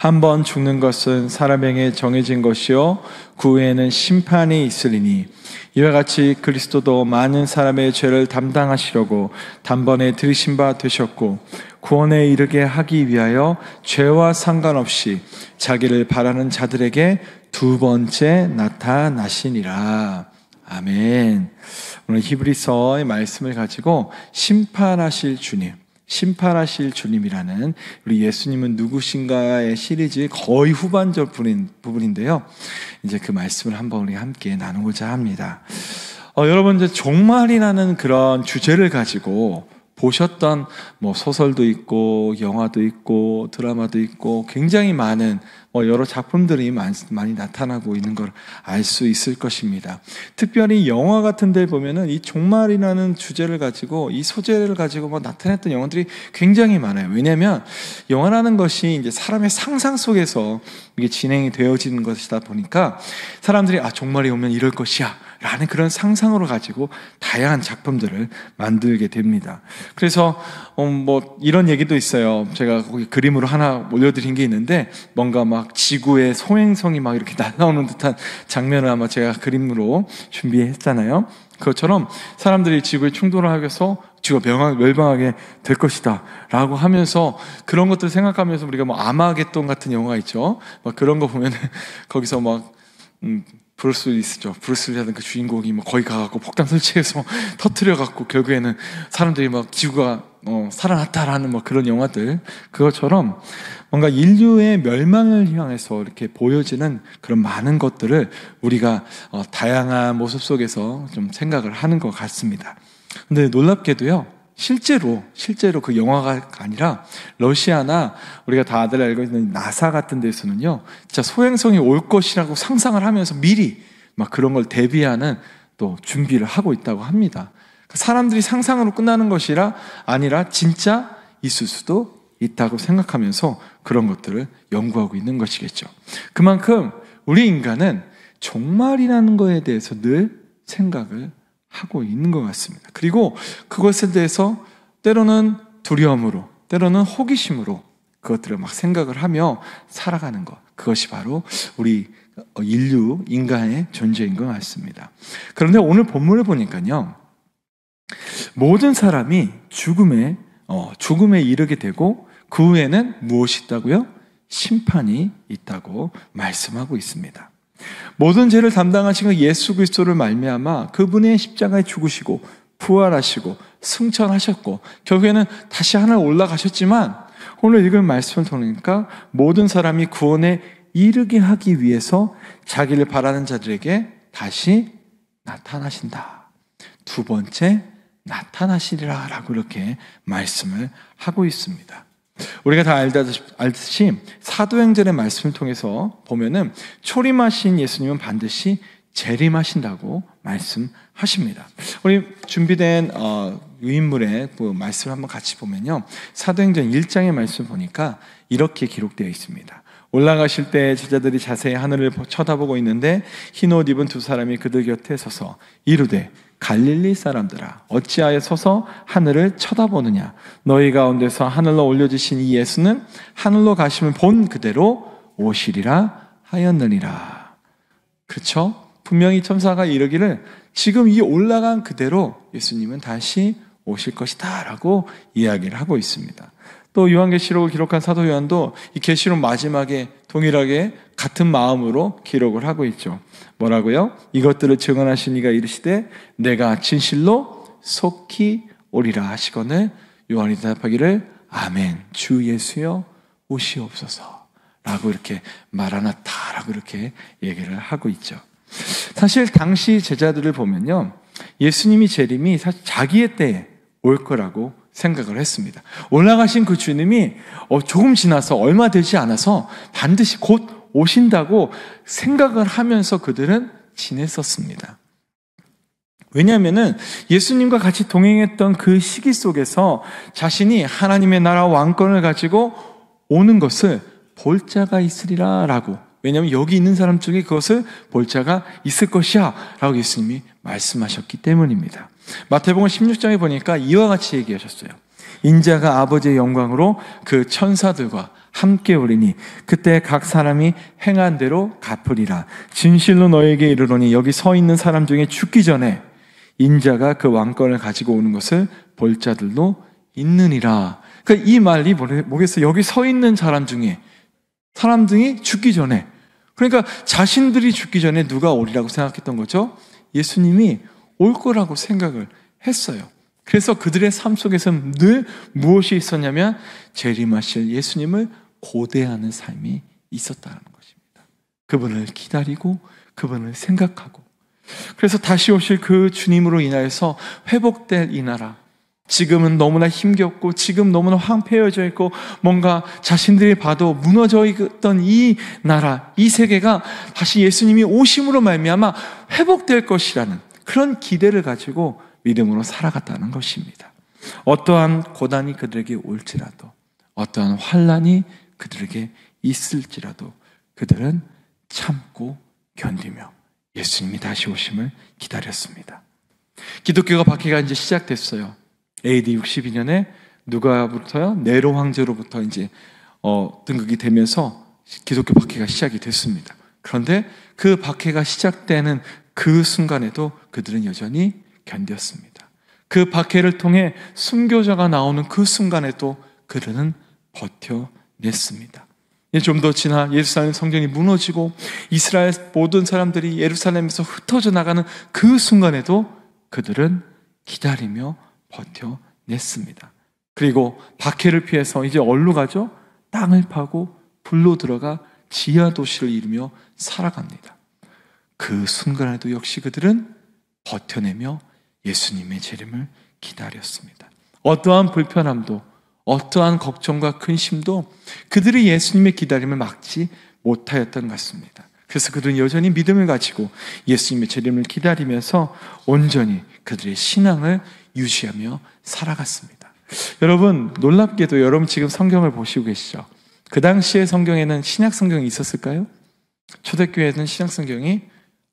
한 번 죽는 것은 사람에게 정해진 것이요 그 후에는 심판이 있으리니 이와 같이 그리스도도 많은 사람의 죄를 담당하시려고 단번에 들이신 바 되셨고 구원에 이르게 하기 위하여 죄와 상관없이 자기를 바라는 자들에게 두 번째 나타나시니라. 아멘. 오늘 히브리서의 말씀을 가지고 심판하실 주님이라는 우리 예수님은 누구신가의 시리즈의 거의 후반절 부분인데요. 이제 그 말씀을 한번 우리 함께 나누고자 합니다. 여러분, 이제 종말이라는 그런 주제를 가지고 보셨던 소설도 있고 영화도 있고 드라마도 있고 굉장히 많은 여러 작품들이 많이 나타나고 있는 걸 알 수 있을 것입니다. 특별히 영화 같은 데 보면은 이 종말이라는 주제를 가지고 이 소재를 가지고 나타냈던 영화들이 굉장히 많아요. 왜냐하면 영화라는 것이 이제 사람의 상상 속에서 이게 진행이 되어지는 것이다 보니까 사람들이 종말이 오면 이럴 것이야 라는 그런 상상으로 가지고 다양한 작품들을 만들게 됩니다. 그래서 이런 얘기도 있어요. 제가 거기 그림으로 하나 올려드린 게 있는데 뭔가 막 지구의 소행성이 막 이렇게 날아오는 듯한 장면을 아마 제가 그림으로 준비했잖아요. 그것처럼 사람들이 지구에 충돌을 하면서 지구가 멸망하게 될 것이다 라고 하면서 그런 것들 생각하면서 우리가 아마겟돈 같은 영화 있죠. 그런 거 보면 거기서 브루스 윌리스죠. 브루스 윌리스라는 그 주인공이 거기 가갖고 폭탄 설치해서 터뜨려갖고 결국에는 사람들이 지구가 살아났다라는 그런 영화들, 그것처럼 뭔가 인류의 멸망을 향해서 이렇게 보여지는 그런 많은 것들을 우리가 다양한 모습 속에서 좀 생각을 하는 것 같습니다. 근데 놀랍게도요, 실제로 그 영화가 아니라 러시아나 우리가 다들 알고 있는 나사 같은 데서는요, 진짜 소행성이 올 것이라고 상상을 하면서 미리 그런 걸 대비하는 또 준비를 하고 있다고 합니다. 사람들이 상상으로 끝나는 것이라 아니라 진짜 있을 수도 있다고 생각하면서 그런 것들을 연구하고 있는 것이겠죠. 그만큼 우리 인간은 종말이라는 거에 대해서 늘 생각을 하고 있는 것 같습니다. 그리고 그것에 대해서 때로는 두려움으로, 때로는 호기심으로 그것들을 생각을 하며 살아가는 것, 그것이 바로 우리 인간의 존재인 것 같습니다. 그런데 오늘 본문을 보니까요, 모든 사람이 죽음에 이르게 되고 그 후에는 무엇이 있다고요? 심판이 있다고 말씀하고 있습니다. 모든 죄를 담당하신 예수 그리스도를 말미암아 그분의 십자가에 죽으시고 부활하시고 승천하셨고 결국에는 다시 하늘 올라가셨지만, 오늘 읽은 말씀을 통하니까 모든 사람이 구원에 이르게 하기 위해서 자기를 바라는 자들에게 다시 나타나신다. 두 번째 나타나시리라 라고 이렇게 말씀을 하고 있습니다. 우리가 다 알듯이 사도행전의 말씀을 통해서 보면은 초림하신 예수님은 반드시 재림하신다고 말씀하십니다. 우리 준비된 유인물의 그 말씀을 한번 같이 보면요, 사도행전 1장의 말씀을 보니까 이렇게 기록되어 있습니다. 올라가실 때 제자들이 자세히 하늘을 쳐다보고 있는데 흰 옷 입은 두 사람이 그들 곁에 서서 이르되 갈릴리 사람들아 어찌하여 서서 하늘을 쳐다보느냐. 너희 가운데서 하늘로 올려지신 이 예수는 하늘로 가심을 본 그대로 오시리라 하였느니라. 그렇죠? 분명히 천사가 이르기를 지금 이 올라간 그대로 예수님은 다시 오실 것이다 라고 이야기를 하고 있습니다. 또 요한계시록을 기록한 사도 요한도 이 계시록 마지막에 동일하게 같은 마음으로 기록을 하고 있죠. 뭐라고요? 이것들을 증언하신 이가 이르시되 내가 진실로 속히 오리라 하시거늘 요한이 대답하기를 아멘 주 예수여 오시옵소서 라고 이렇게 마라나타 라고 이렇게 얘기를 하고 있죠. 사실 당시 제자들을 보면요, 예수님이 재림이 사실 자기의 때에 올 거라고 생각을 했습니다. 올라가신 그 주님이 조금 지나서 얼마 되지 않아서 반드시 곧 오신다고 생각을 하면서 그들은 지냈었습니다. 왜냐하면은 예수님과 같이 동행했던 그 시기 속에서 자신이 하나님의 나라 왕권을 가지고 오는 것을 볼 자가 있으리라 라고, 왜냐하면 여기 있는 사람 중에 그것을 볼 자가 있을 것이야 라고 예수님이 말씀하셨기 때문입니다. 마태복음 16장에 보니까 이와 같이 얘기하셨어요. 인자가 아버지의 영광으로 그 천사들과 함께 오리니 그때 각 사람이 행한 대로 갚으리라. 진실로 너에게 이르노니 여기 서 있는 사람 중에 죽기 전에 인자가 그 왕권을 가지고 오는 것을 볼 자들도 있느니라. 그러니까 이 말이 뭐겠어요? 여기 서 있는 사람들이 죽기 전에, 그러니까 자신들이 죽기 전에 누가 오리라고 생각했던 거죠? 예수님이 올 거라고 생각을 했어요. 그래서 그들의 삶 속에서 늘 무엇이 있었냐면 재림하실 예수님을 고대하는 삶이 있었다는 것입니다. 그분을 기다리고 그분을 생각하고, 그래서 다시 오실 그 주님으로 인하여서 회복될 이 나라, 지금은 너무나 힘겹고 지금 너무나 황폐해져 있고 뭔가 자신들이 봐도 무너져 있던 이 나라, 이 세계가 다시 예수님이 오심으로 말미암아 회복될 것이라는 그런 기대를 가지고 믿음으로 살아갔다는 것입니다. 어떠한 고난이 그들에게 올지라도, 어떠한 환난이 그들에게 있을지라도 그들은 참고 견디며 예수님이 다시 오심을 기다렸습니다. 기독교가 박해가 이제 시작됐어요. AD 62년에 누가부터요? 네로 황제로부터 이제 등극이 되면서 기독교 박해가 시작이 됐습니다. 그런데 그 박해가 시작되는 그 순간에도 그들은 여전히 견뎠습니다. 그 박해를 통해 순교자가 나오는 그 순간에도 그들은 버텨냈습니다. 좀 더 지나 예루살렘 성전이 무너지고 이스라엘 모든 사람들이 예루살렘에서 흩어져 나가는 그 순간에도 그들은 기다리며 버텨냈습니다. 그리고 박해를 피해서 이제 어디로 가죠? 땅을 파고 불로 들어가 지하 도시를 이루며 살아갑니다. 그 순간에도 역시 그들은 버텨내며 예수님의 재림을 기다렸습니다. 어떠한 불편함도, 어떠한 걱정과 근심도 그들이 예수님의 기다림을 막지 못하였던 것 같습니다. 그래서 그들은 여전히 믿음을 가지고 예수님의 재림을 기다리면서 온전히 그들의 신앙을 유지하며 살아갔습니다. 여러분, 놀랍게도 여러분 지금 성경을 보시고 계시죠? 그 당시의 성경에는 신약 성경이 있었을까요? 초대교회에는 신약 성경이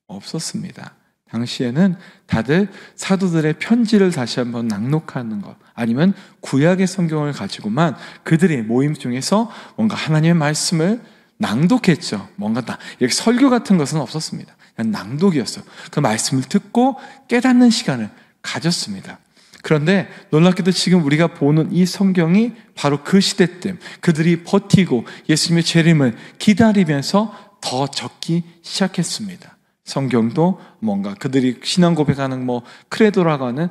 없었습니다. 당시에는 다들 사도들의 편지를 다시 한번 낭독하는 것, 아니면 구약의 성경을 가지고만 그들의 모임 중에서 뭔가 하나님의 말씀을 낭독했죠. 뭔가 이렇게 설교 같은 것은 없었습니다. 그냥 낭독이었어요. 그 말씀을 듣고 깨닫는 시간을 가졌습니다. 그런데 놀랍게도 지금 우리가 보는 이 성경이 바로 그 시대 때 그들이 버티고 예수님의 재림을 기다리면서 더 적기 시작했습니다. 성경도 뭔가 그들이 신앙 고백하는 크레도라고 하는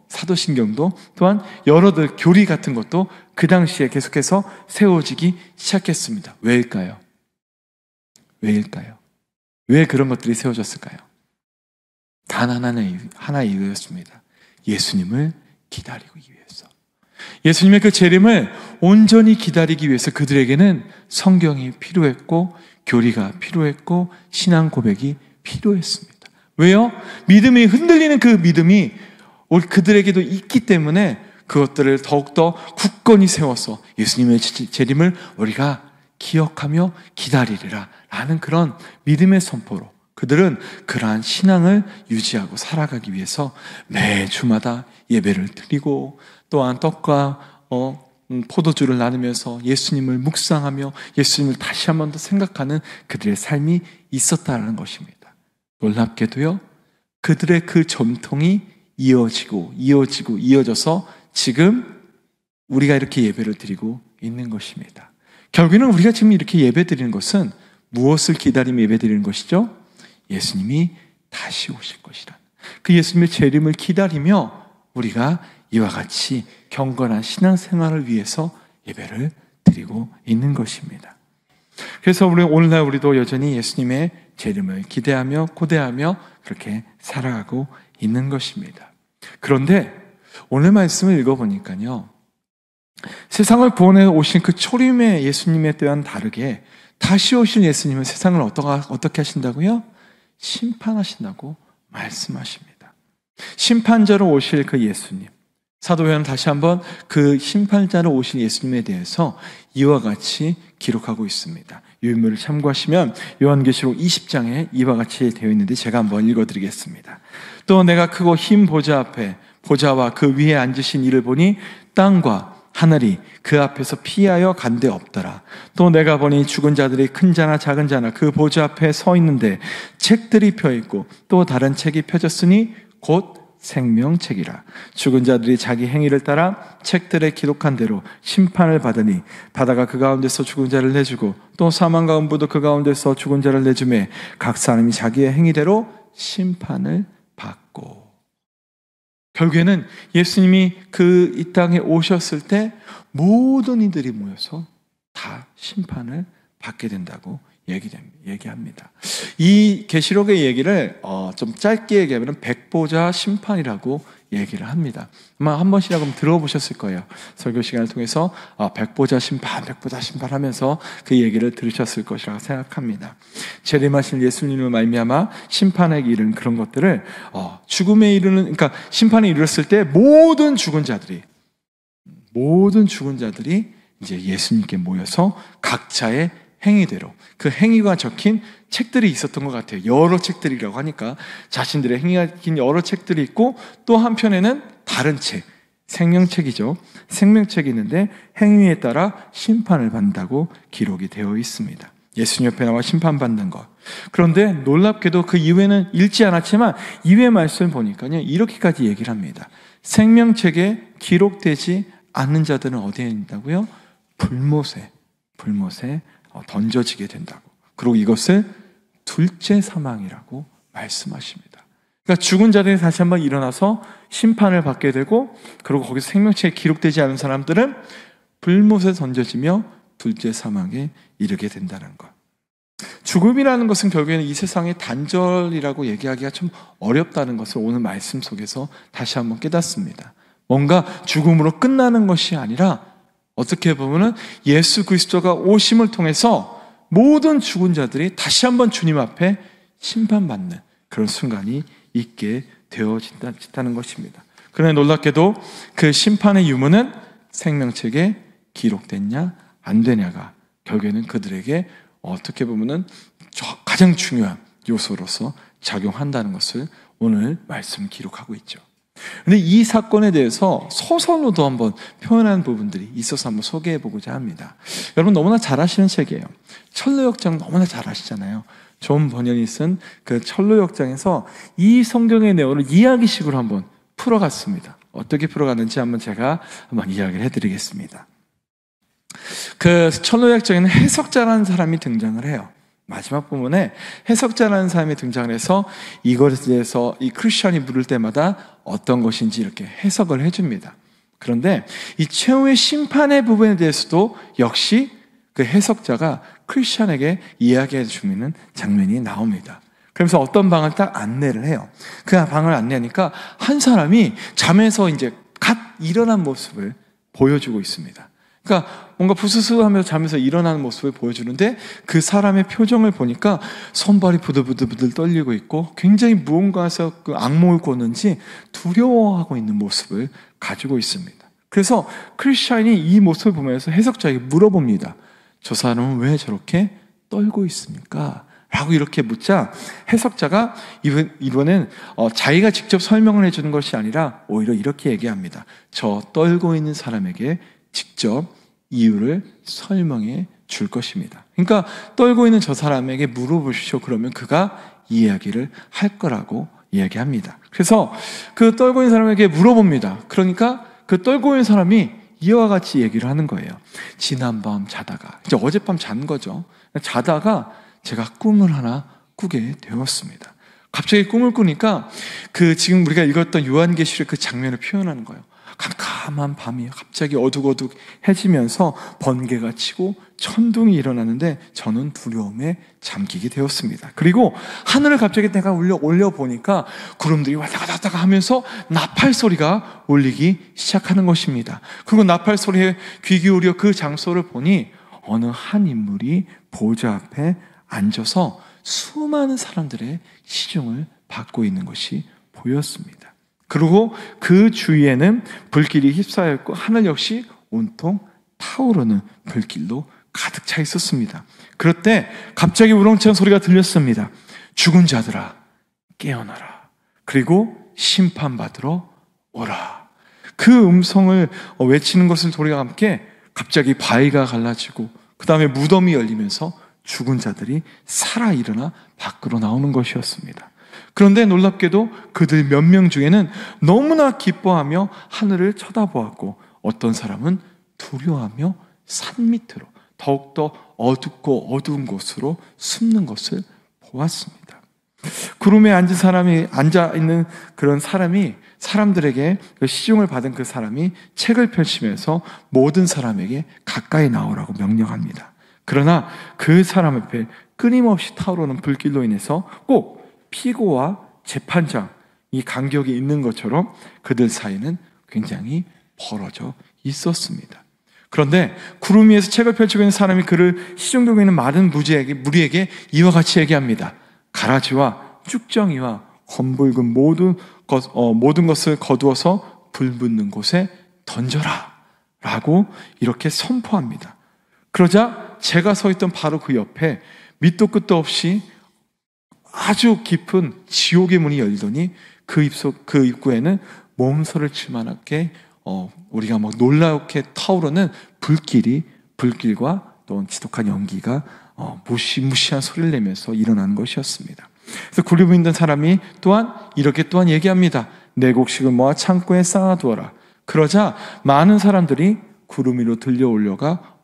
사도신경도 또한 여러들 교리 같은 것도 그 당시에 계속해서 세워지기 시작했습니다. 왜일까요? 왜 그런 것들이 세워졌을까요? 단 하나의 이유였습니다. 예수님을 기다리기 위해서. 예수님의 그 재림을 온전히 기다리기 위해서 그들에게는 성경이 필요했고 교리가 필요했고 신앙 고백이 필요했습니다. 왜요? 믿음이 흔들리는 그 믿음이 그들에게도 있기 때문에 그것들을 더욱더 굳건히 세워서 예수님의 재림을 우리가 기억하며 기다리리라 라는 그런 믿음의 선포로 그들은 그러한 신앙을 유지하고 살아가기 위해서 매주마다 예배를 드리고 또한 떡과 포도주를 나누면서 예수님을 묵상하며 예수님을 다시 한 번 더 생각하는 그들의 삶이 있었다는 것입니다. 놀랍게도요, 그들의 그 전통이 이어져서 지금 우리가 이렇게 예배를 드리고 있는 것입니다. 결국에는 우리가 지금 이렇게 예배 드리는 것은 무엇을 기다리며 예배 드리는 것이죠? 예수님이 다시 오실 것이란 그 예수님의 재림을 기다리며 우리가 이와 같이 경건한 신앙생활을 위해서 예배를 드리고 있는 것입니다. 그래서 오늘날 우리도 여전히 예수님의 재림을 기대하며 고대하며 그렇게 살아가고 있는 것입니다. 그런데 오늘 말씀을 읽어보니까요, 세상을 구원해 오신 그 초림의 예수님에 대한 다르게 다시 오실 예수님은 세상을 어떻게 하신다고요? 심판하신다고 말씀하십니다. 심판자로 오실 그 예수님, 사도 요한은 다시 한번 그 심판자로 오신 예수님에 대해서 이와 같이 기록하고 있습니다. 유인물을 참고하시면 요한계시록 20장에 이와 같이 되어 있는데 제가 한번 읽어드리겠습니다. 또 내가 크고 흰 보좌 앞에 보좌와 그 위에 앉으신 이를 보니 땅과 하늘이 그 앞에서 피하여 간데 없더라. 또 내가 보니 죽은 자들이 큰 자나 작은 자나 그 보좌 앞에 서 있는데 책들이 펴 있고 또 다른 책이 펴졌으니 곧 생명책이라. 죽은 자들이 자기 행위를 따라 책들에 기록한 대로 심판을 받으니 바다가 그 가운데서 죽은 자를 내주고 또 사망과 음부도 그 가운데서 죽은 자를 내주매 각 사람이 자기의 행위대로 심판을 받고. 결국에는 예수님이 그 이 땅에 오셨을 때 모든 이들이 모여서 다 심판을 받게 된다고 얘기합니다. 이 계시록의 얘기를 좀 짧게 얘기하면 백보자 심판이라고 얘기를 합니다. 아마 한 번씩이라도 들어보셨을 거예요. 설교 시간을 통해서 백보자 심판 하면서 그 얘기를 들으셨을 것이라고 생각합니다. 재림하신 예수님을 말미암아 심판에 이르는 그런 것들을 죽음에 이르는, 그러니까 심판에 이르렀을 때 모든 죽은 자들이 이제 예수님께 모여서 각자의 행위대로 그 행위가 적힌 책들이 있었던 것 같아요. 여러 책들이라고 하니까 자신들의 행위가 적힌 여러 책들이 있고 또 한편에는 다른 책, 생명책이죠. 생명책이 있는데 행위에 따라 심판을 받는다고 기록이 되어 있습니다. 예수님 옆에 나와 심판받는 것. 그런데 놀랍게도 그 이후에는 읽지 않았지만 이후의 말씀을 보니까요, 이렇게까지 얘기를 합니다. 생명책에 기록되지 않는 자들은 어디에 있다고요? 불못에 던져지게 된다고. 그리고 이것을 둘째 사망이라고 말씀하십니다. 그러니까 죽은 자들이 다시 한번 일어나서 심판을 받게 되고, 그리고 거기서 생명책에 기록되지 않은 사람들은 불못에 던져지며 둘째 사망에 이르게 된다는 것. 죽음이라는 것은 결국에는 이 세상의 단절이라고 얘기하기가 좀 어렵다는 것을 오늘 말씀 속에서 다시 한번 깨닫습니다. 뭔가 죽음으로 끝나는 것이 아니라 어떻게 보면은 예수 그리스도가 오심을 통해서 모든 죽은 자들이 다시 한번 주님 앞에 심판받는 그런 순간이 있게 되어진다는 것입니다. 그러나 놀랍게도 그 심판의 유무는 생명책에 기록됐냐 안 되냐가 결국에는 그들에게 어떻게 보면은 가장 중요한 요소로서 작용한다는 것을 오늘 말씀 기록하고 있죠. 근데 이 사건에 대해서 소설로도 한번 표현한 부분들이 있어서 한번 소개해보고자 합니다. 여러분 너무나 잘 아시는 책이에요. 철로역정 너무나 잘 아시잖아요. 존 버년이 쓴 그 철로역정에서 이 성경의 내용을 이야기식으로 한번 풀어갔습니다. 어떻게 풀어갔는지 제가 한번 이야기를 해드리겠습니다. 그 철로역정에는 해석자라는 사람이 등장을 해요. 마지막 부분에 해석자라는 사람이 등장을 해서 이것에 대해서 이 크리스천이 물을 때마다 어떤 것인지 이렇게 해석을 해줍니다. 그런데 이 최후의 심판의 부분에 대해서도 역시 그 해석자가 크리스천에게 이야기해 주는 장면이 나옵니다. 그러면서 어떤 방을 딱 안내를 해요. 그 방을 안내하니까 한 사람이 잠에서 이제 갓 일어난 모습을 보여주고 있습니다. 그러니까 뭔가 부스스하면서 잠에서 일어나는 모습을 보여주는데 그 사람의 표정을 보니까 손발이 부들부들 떨리고 있고 굉장히 무언가에서 그 악몽을 꿨는지 두려워하고 있는 모습을 가지고 있습니다. 그래서 크리스찬이 이 모습을 보면서 해석자에게 물어봅니다. 저 사람은 왜 저렇게 떨고 있습니까? 라고 이렇게 묻자 해석자가 이번엔 자기가 직접 설명을 해주는 것이 아니라 오히려 이렇게 얘기합니다. 저 떨고 있는 사람에게 직접 이유를 설명해 줄 것입니다. 그러니까 떨고 있는 저 사람에게 물어보시오. 그러면 그가 이야기를 할 거라고 이야기합니다. 그래서 그 떨고 있는 사람에게 물어봅니다. 그러니까 그 떨고 있는 사람이 이와 같이 얘기를 하는 거예요. 지난밤 자다가, 이제 어젯밤 잔 거죠. 자다가 제가 꿈을 하나 꾸게 되었습니다. 갑자기 꿈을 꾸니까 그 지금 우리가 읽었던 요한계시록 그 장면을 표현하는 거예요. 캄캄한 밤이 갑자기 어둑어둑해지면서 번개가 치고 천둥이 일어나는데 저는 두려움에 잠기게 되었습니다. 그리고 하늘을 갑자기 내가 올려보니까 구름들이 왔다 갔다 하면서 나팔 소리가 울리기 시작하는 것입니다. 그리고 나팔 소리에 귀 기울여 그 장소를 보니 어느 한 인물이 보좌 앞에 앉아서 수많은 사람들의 시중을 받고 있는 것이 보였습니다. 그리고 그 주위에는 불길이 휩싸였고 하늘 역시 온통 타오르는 불길로 가득 차 있었습니다. 그럴 때 갑자기 우렁찬 소리가 들렸습니다. 죽은 자들아 깨어나라. 그리고 심판받으러 오라. 그 음성을 외치는 것을 우리가 함께 갑자기 바위가 갈라지고 그 다음에 무덤이 열리면서 죽은 자들이 살아 일어나 밖으로 나오는 것이었습니다. 그런데 놀랍게도 그들 몇 명 중에는 너무나 기뻐하며 하늘을 쳐다보았고 어떤 사람은 두려워하며 산 밑으로 더욱더 어둡고 어두운 곳으로 숨는 것을 보았습니다. 구름에 앉아 있는 그런 사람들에게 그 시중을 받은 그 사람이 책을 펼치면서 모든 사람에게 가까이 나오라고 명령합니다. 그러나 그 사람 앞에 끊임없이 타오르는 불길로 인해서 꼭 피고와 재판장 이 간격이 있는 것처럼 그들 사이는 굉장히 벌어져 있었습니다. 그런데 구름 위에서 책을 펼치고 있는 사람이 그를 시중들고 있는 많은 무리에게 이와 같이 얘기합니다. 가라지와 쭉정이와 검붉은 모든 것을 거두어서 불 붙는 곳에 던져라 라고 이렇게 선포합니다. 그러자 제가 서 있던 바로 그 옆에 밑도 끝도 없이 아주 깊은 지옥의 문이 열리더니 그 입구에는 몸서를 칠만하게 우리가 막 놀랍게 타오르는 불길과 또 지독한 연기가 무시무시한 소리를 내면서 일어나는 것이었습니다. 그래서 구름에 있는 사람이 이렇게 얘기합니다. 내 곡식을 모아 창고에 쌓아두어라. 그러자 많은 사람들이 구름 위로 들려올려가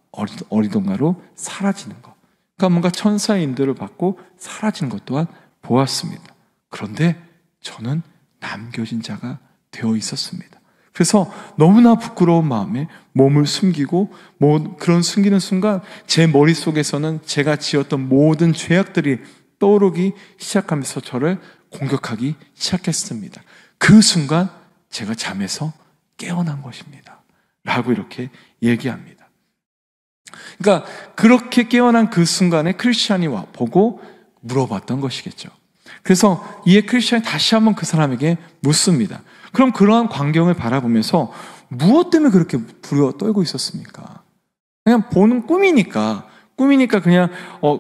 어리동가로 사라지는 것. 그러니까 뭔가 천사의 인도를 받고 사라지는 것 또한 보았습니다. 그런데 저는 남겨진 자가 되어 있었습니다. 그래서 너무나 부끄러운 마음에 몸을 숨기고 그런 숨기는 순간 제 머릿속에서는 제가 지었던 모든 죄악들이 떠오르기 시작하면서 저를 공격하기 시작했습니다. 그 순간 제가 잠에서 깨어난 것입니다. 라고 이렇게 얘기합니다. 그러니까 그렇게 깨어난 그 순간에 크리스찬이 보고 물어봤던 것이겠죠. 그래서 이에 크리스찬이 다시 한번 그 사람에게 묻습니다. 그럼 그러한 광경을 바라보면서 무엇 때문에 그렇게 두려워 떨고 있었습니까? 그냥 보는 꿈이니까 그냥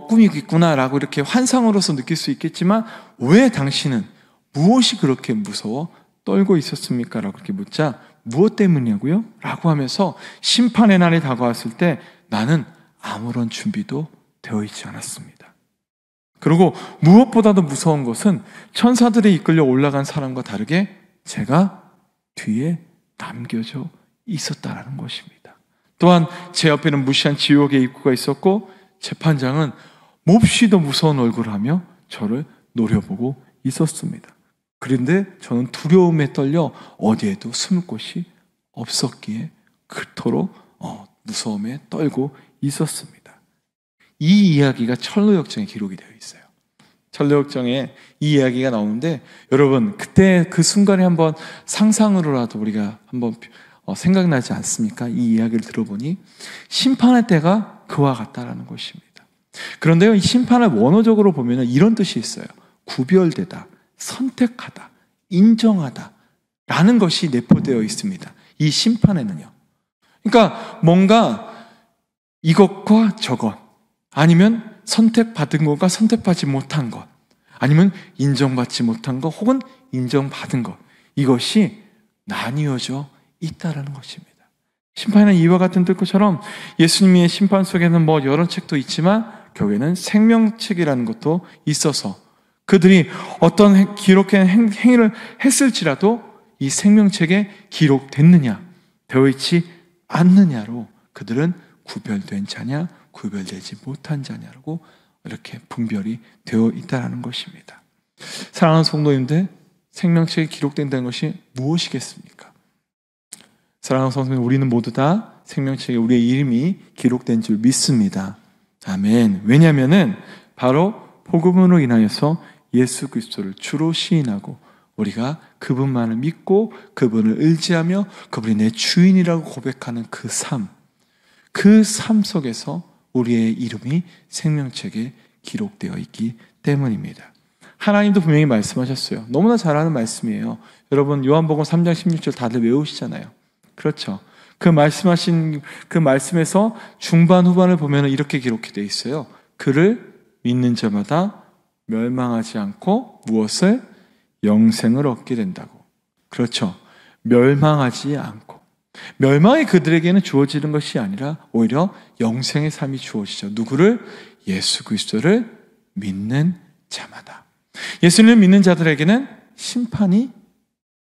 꿈이겠구나라고 이렇게 환상으로서 느낄 수 있겠지만 왜 당신은 무엇이 그렇게 무서워 떨고 있었습니까? 라고 이렇게 묻자 무엇 때문이냐고요? 라고 하면서 심판의 날이 다가왔을 때 나는 아무런 준비도 되어 있지 않았습니다. 그리고 무엇보다도 무서운 것은 천사들이 이끌려 올라간 사람과 다르게 제가 뒤에 남겨져 있었다라는 것입니다. 또한 제 옆에는 무시한 지옥의 입구가 있었고 재판장은 몹시도 무서운 얼굴을 하며 저를 노려보고 있었습니다. 그런데 저는 두려움에 떨려 어디에도 숨을 곳이 없었기에 그토록 무서움에 떨고 있었습니다. 이 이야기가 철로역정에 기록이 되어 있어요. 철로역정에 이 이야기가 나오는데 여러분 그때 그 순간에 한번 상상으로라도 우리가 한번 생각나지 않습니까? 이 이야기를 들어보니 심판의 때가 그와 같다라는 것입니다. 그런데요, 이 심판을 원어적으로 보면 이런 뜻이 있어요. 구별되다, 선택하다, 인정하다 라는 것이 내포되어 있습니다. 이 심판에는요. 그러니까 뭔가 이것과 저것 아니면 선택받은 것과 선택받지 못한 것 아니면 인정받지 못한 것 혹은 인정받은 것 이것이 나뉘어져 있다라는 것입니다. 심판은 이와 같은 뜻처럼 예수님의 심판 속에는 여러 책도 있지만 결국에는 생명책이라는 것도 있어서 그들이 어떤 기록된 행위를 했을지라도 이 생명책에 기록됐느냐 되어 있지 않느냐로 그들은 구별된 자냐 구별되지 못한 자냐라고 이렇게 분별이 되어 있다는 것입니다. 사랑하는 성도님들, 생명책에 기록된다는 것이 무엇이겠습니까? 사랑하는 성도님, 우리는 모두 다 생명책에 우리의 이름이 기록된 줄 믿습니다. 아멘. 왜냐하면은 바로 복음으로 인하여서 예수 그리스도를 주로 시인하고 우리가 그분만을 믿고 그분을 의지하며 그분이 내 주인이라고 고백하는 그 삶 속에서 우리의 이름이 생명책에 기록되어 있기 때문입니다. 하나님도 분명히 말씀하셨어요. 너무나 잘 아는 말씀이에요. 여러분 요한복음 3장 16절 다들 외우시잖아요. 그렇죠. 그 말씀에서 중반 후반을 보면 이렇게 기록되어 있어요. 그를 믿는 자마다 멸망하지 않고 무엇을? 영생을 얻게 된다고. 그렇죠. 멸망하지 않고, 멸망이 그들에게는 주어지는 것이 아니라 오히려 영생의 삶이 주어지죠. 누구를? 예수 그리스도를 믿는 자마다. 예수님을 믿는 자들에게는 심판이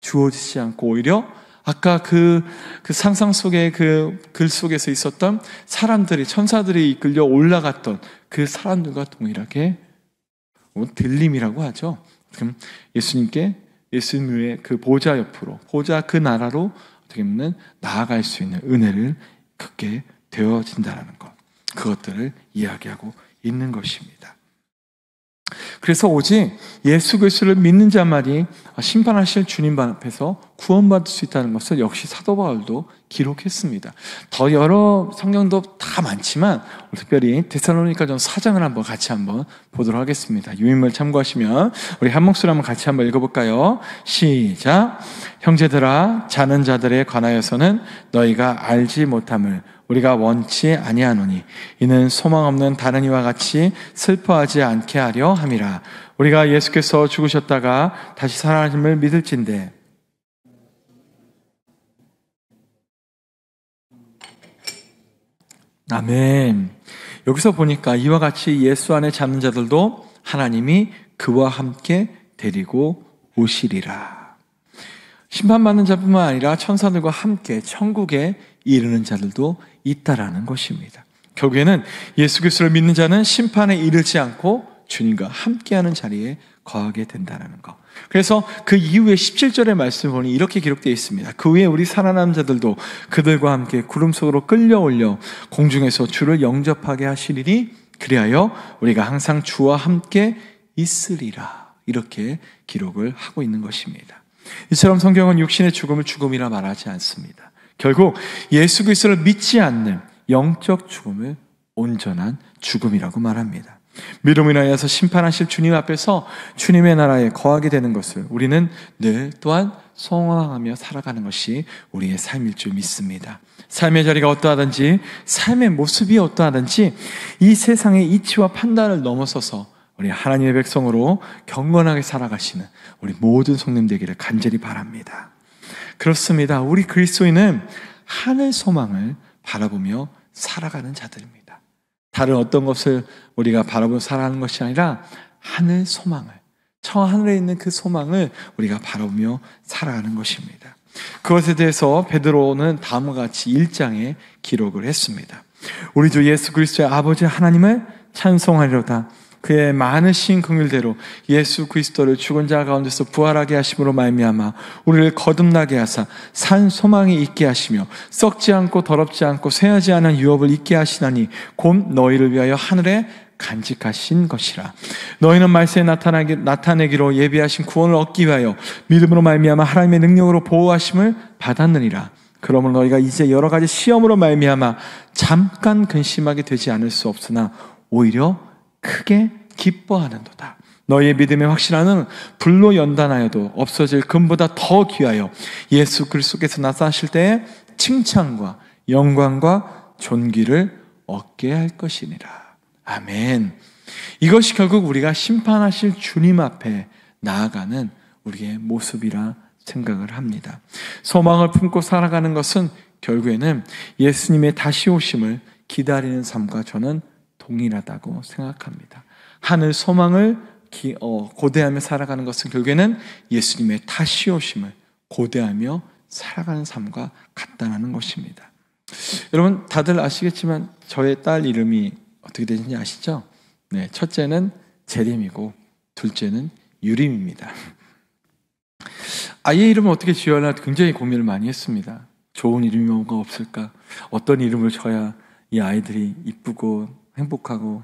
주어지지 않고 오히려 아까 그 상상 속에 그 글 속에서 있었던 사람들이, 천사들이 이끌려 올라갔던 그 사람들과 동일하게 들림이라고 하죠. 그럼 예수님의 그 보좌 옆으로, 보좌 그 나라로 어떻게 보면 나아갈 수 있는 은혜를 갖게 되어진다는 것, 그것들을 이야기하고 있는 것입니다. 그래서 오직 예수 그리스도를 믿는 자만이 심판하실 주님 앞에서 구원받을 수 있다는 것을 역시 사도 바울도 기록했습니다. 더 여러 성경도 다 많지만 특별히 데살로니가전 4장을 한번 같이 한번 보도록 하겠습니다. 유인물 참고하시면 우리 한 목소리 한번 같이 한번 읽어볼까요? 시작. 형제들아, 자는 자들에 관하여서는 너희가 알지 못함을 우리가 원치 아니하노니 이는 소망 없는 다른 이와 같이 슬퍼하지 않게 하려 함이라. 우리가 예수께서 죽으셨다가 다시 살아나심을 믿을진대. 아멘. 여기서 보니까 이와 같이 예수 안에 잡는 자들도 하나님이 그와 함께 데리고 오시리라. 심판받는 자뿐만 아니라 천사들과 함께 천국에 이르는 자들도 있다라는 것입니다. 결국에는 예수 그리스도를 믿는 자는 심판에 이르지 않고 주님과 함께하는 자리에 거하게 된다는 것. 그래서 그 이후에 17절의 말씀을 보니 이렇게 기록되어 있습니다. 그 후에 우리 살아남은 자들도 그들과 함께 구름 속으로 끌려올려 공중에서 주를 영접하게 하시리니 그리하여 우리가 항상 주와 함께 있으리라. 이렇게 기록을 하고 있는 것입니다. 이처럼 성경은 육신의 죽음을 죽음이라 말하지 않습니다. 결국 예수 그리스도를 믿지 않는 영적 죽음을 온전한 죽음이라고 말합니다. 믿음으로 인하여서 심판하실 주님 앞에서 주님의 나라에 거하게 되는 것을 우리는 늘 또한 소망하며 살아가는 것이 우리의 삶일 줄 믿습니다. 삶의 자리가 어떠하든지, 삶의 모습이 어떠하든지 이 세상의 이치와 판단을 넘어서서 우리 하나님의 백성으로 경건하게 살아가시는 우리 모든 성님 되기를 간절히 바랍니다. 그렇습니다. 우리 그리스도인은 하늘 소망을 바라보며 살아가는 자들입니다. 다른 어떤 것을 우리가 바라보며 살아가는 것이 아니라 하늘 소망을, 저 하늘에 있는 그 소망을 우리가 바라보며 살아가는 것입니다. 그것에 대해서 베드로는 다음과 같이 1장에 기록을 했습니다. 우리 주 예수 그리스도의 아버지 하나님을 찬송하리로다. 그의 많으신 긍휼대로 예수 그리스도를 죽은 자 가운데서 부활하게 하심으로 말미암아 우리를 거듭나게 하사 산 소망이 있게 하시며 썩지 않고 더럽지 않고 쇠하지 않은 유업을 있게 하시나니 곧 너희를 위하여 하늘에 간직하신 것이라. 너희는 말세에 나타내기로 예비하신 구원을 얻기 위하여 믿음으로 말미암아 하나님의 능력으로 보호하심을 받았느니라. 그러므로 너희가 이제 여러 가지 시험으로 말미암아 잠깐 근심하게 되지 않을 수 없으나 오히려 크게 기뻐하는도다. 너희의 믿음의 확신하는 불로 연단하여도 없어질 금보다 더 귀하여 예수 그리스도께서 나타나실 때에 칭찬과 영광과 존귀를 얻게 할 것이니라. 아멘. 이것이 결국 우리가 심판하실 주님 앞에 나아가는 우리의 모습이라 생각을 합니다. 소망을 품고 살아가는 것은 결국에는 예수님의 다시 오심을 기다리는 삶과 저는 동일하다고 생각합니다. 하늘 소망을 고대하며 살아가는 것은 결국에는 예수님의 다시 오심을 고대하며 살아가는 삶과 같다는 것입니다. 여러분 다들 아시겠지만 저의 딸 이름이 어떻게 되는지 아시죠? 네, 첫째는 재림이고 둘째는 유림입니다. 아이의 이름을 어떻게 지어야 굉장히 고민을 많이 했습니다. 좋은 이름이 뭔가 없을까? 어떤 이름을 줘야 이 아이들이 이쁘고 행복하고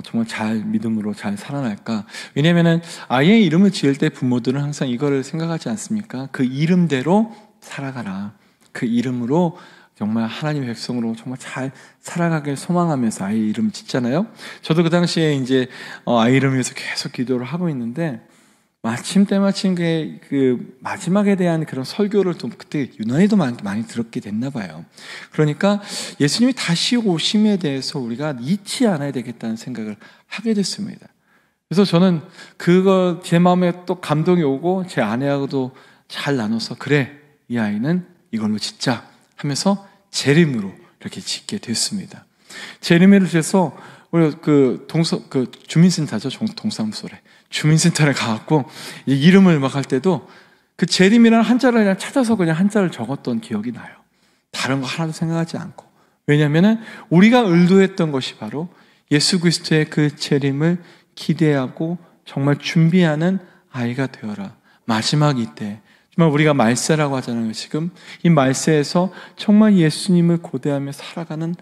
정말 잘 믿음으로 잘 살아날까? 왜냐하면 아이의 이름을 지을 때 부모들은 항상 이거를 생각하지 않습니까? 그 이름대로 살아가라. 그 이름으로 정말 하나님의 백성으로 정말 잘 살아가길 소망하면서 아이 이름을 짓잖아요. 저도 그 당시에 이제 아이 이름을 위해서 계속 기도를 하고 있는데 때마침 그 마지막에 대한 그런 설교를 좀 그때 유난히도 많이 들었게 됐나 봐요. 그러니까 예수님이 다시 오심에 대해서 우리가 잊지 않아야 되겠다는 생각을 하게 됐습니다. 그래서 저는 그거 제 마음에 또 감동이 오고 제 아내하고도 잘 나눠서 그래, 이 아이는 이걸로 짓자 하면서 재림으로 이렇게 짓게 됐습니다. 재림으로 해서 우리 그 주민센터죠. 동사무소래. 주민센터를 가갖고 이름을 막 할 때도 그 재림이라는 한자를 그냥 찾아서 그냥 한자를 적었던 기억이 나요. 다른 거 하나도 생각하지 않고. 왜냐하면 우리가 의도했던 것이 바로 예수 그리스도의 그 재림을 기대하고 정말 준비하는 아이가 되어라. 마지막 이때 정말 우리가 말세라고 하잖아요. 지금 이 말세에서 정말 예수님을 고대하며 살아가는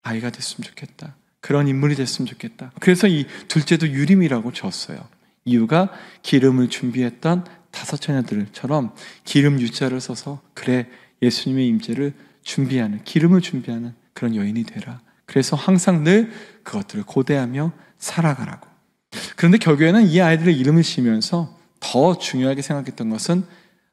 아이가 됐으면 좋겠다. 그런 인물이 됐으면 좋겠다. 그래서 이 둘째도 유림이라고 졌어요. 이유가 기름을 준비했던 5 처녀들처럼 기름 유자를 써서 그래 예수님의 임재를 준비하는, 기름을 준비하는 그런 여인이 되라. 그래서 항상 늘 그것들을 고대하며 살아가라고. 그런데 결국에는 이 아이들의 이름을 지으면서 더 중요하게 생각했던 것은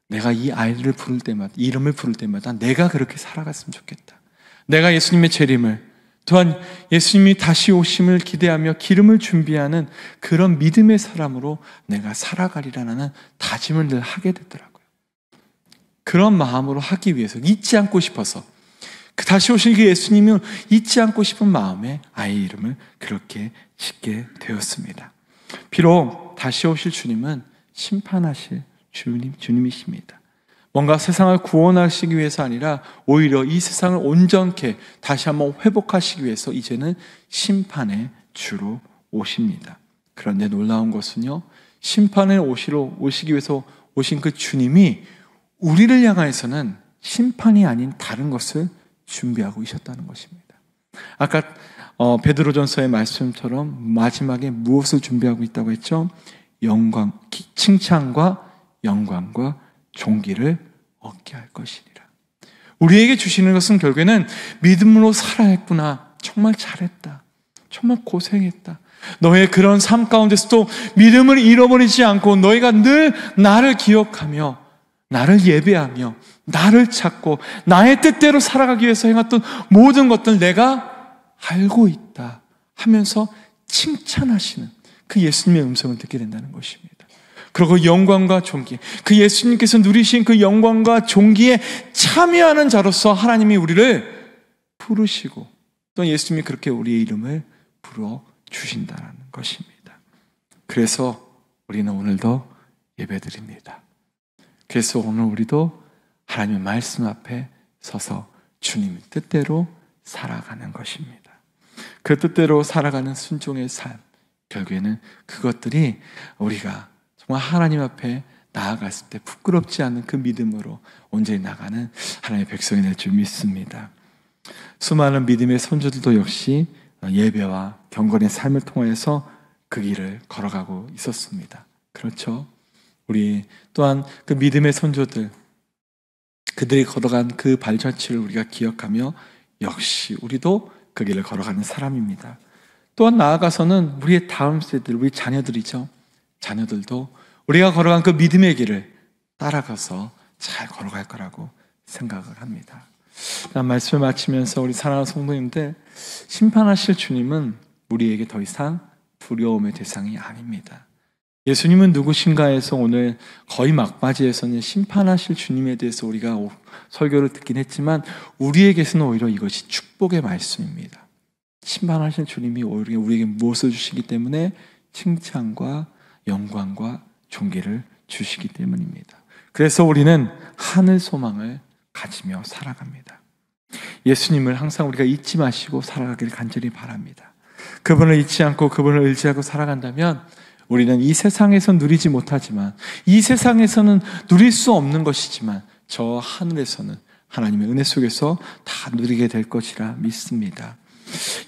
내가 이 아이들을 부를 때마다, 이름을 부를 때마다 내가 그렇게 살아갔으면 좋겠다. 내가 예수님의 재림을, 또한 예수님이 다시 오심을 기대하며 기름을 준비하는 그런 믿음의 사람으로 내가 살아가리라는 다짐을 늘 하게 되더라고요. 그런 마음으로 하기 위해서, 잊지 않고 싶어서, 그 다시 오실 그 예수님을 잊지 않고 싶은 마음에 아이 이름을 그렇게 짓게 되었습니다. 비록 다시 오실 주님은 심판하실 주님이십니다. 뭔가 세상을 구원하시기 위해서 아니라 오히려 이 세상을 온전케 다시 한번 회복하시기 위해서 이제는 심판의 주로 오십니다. 그런데 놀라운 것은요, 심판에 오시기 위해서 오신 그 주님이 우리를 향해서는 심판이 아닌 다른 것을 준비하고 계셨다는 것입니다. 아까 베드로전서의 말씀처럼 마지막에 무엇을 준비하고 있다고 했죠? 영광, 칭찬과 영광과 종기를 얻게 할 것이니라. 우리에게 주시는 것은 결국에는 믿음으로 살아야 했구나. 정말 잘했다. 정말 고생했다. 너의 그런 삶 가운데서도 믿음을 잃어버리지 않고 너희가 늘 나를 기억하며 나를 예배하며 나를 찾고 나의 뜻대로 살아가기 위해서 행했던 모든 것들 내가 알고 있다 하면서 칭찬하시는 그 예수님의 음성을 듣게 된다는 것입니다. 그리고 영광과 존귀, 그 예수님께서 누리신 그 영광과 존귀에 참여하는 자로서 하나님이 우리를 부르시고 또 예수님이 그렇게 우리의 이름을 불러주신다는 것입니다. 그래서 우리는 오늘도 예배드립니다. 그래서 오늘 우리도 하나님의 말씀 앞에 서서 주님의 뜻대로 살아가는 것입니다. 그 뜻대로 살아가는 순종의 삶, 결국에는 그것들이 우리가 정말 하나님 앞에 나아갔을 때 부끄럽지 않은 그 믿음으로 온전히 나가는 하나님의 백성이 될 줄 믿습니다. 수많은 믿음의 선조들도 역시 예배와 경건의 삶을 통해서 그 길을 걸어가고 있었습니다. 그렇죠? 우리 또한 그 믿음의 선조들, 그들이 걸어간 그 발자취를 우리가 기억하며 역시 우리도 그 길을 걸어가는 사람입니다. 또한 나아가서는 우리의 다음 세대들, 우리 자녀들이죠. 자녀들도 우리가 걸어간 그 믿음의 길을 따라가서 잘 걸어갈 거라고 생각을 합니다. 말씀을 마치면서 우리 사랑하는 성도님들, 심판하실 주님은 우리에게 더 이상 두려움의 대상이 아닙니다. 예수님은 누구신가 해서 오늘 거의 막바지에서는 심판하실 주님에 대해서 우리가 설교를 듣긴 했지만 우리에게서는 오히려 이것이 축복의 말씀입니다. 심판하실 주님이 오히려 우리에게 무엇을 주시기 때문에 칭찬과 영광과 존귀를 주시기 때문입니다. 그래서 우리는 하늘 소망을 가지며 살아갑니다. 예수님을 항상 우리가 잊지 마시고 살아가길 간절히 바랍니다. 그분을 잊지 않고 그분을 의지하고 살아간다면 우리는 이 세상에서 누리지 못하지만, 이 세상에서는 누릴 수 없는 것이지만 저 하늘에서는 하나님의 은혜 속에서 다 누리게 될 것이라 믿습니다.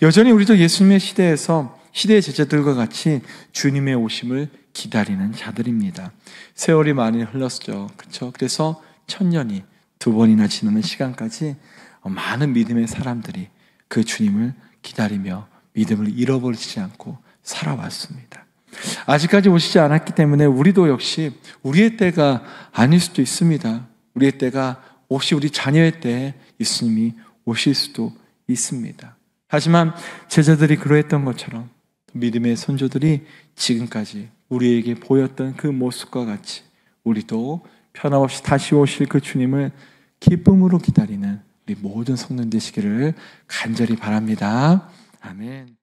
여전히 우리도 예수님의 시대에서 시대의 제자들과 같이 주님의 오심을 기다리는 자들입니다. 세월이 많이 흘렀죠. 그렇죠? 그래서 1000년이 2번이나 지나는 시간까지 많은 믿음의 사람들이 그 주님을 기다리며 믿음을 잃어버리지 않고 살아왔습니다. 아직까지 오시지 않았기 때문에 우리도 역시 우리의 때가 아닐 수도 있습니다. 우리의 때가 혹시 우리 자녀의 때에 예수님이 오실 수도 있습니다. 하지만 제자들이 그러했던 것처럼 믿음의 선조들이 지금까지 우리에게 보였던 그 모습과 같이 우리도 편함없이 다시 오실 그 주님을 기쁨으로 기다리는 우리 모든 성도들 되시기를 간절히 바랍니다. 아멘.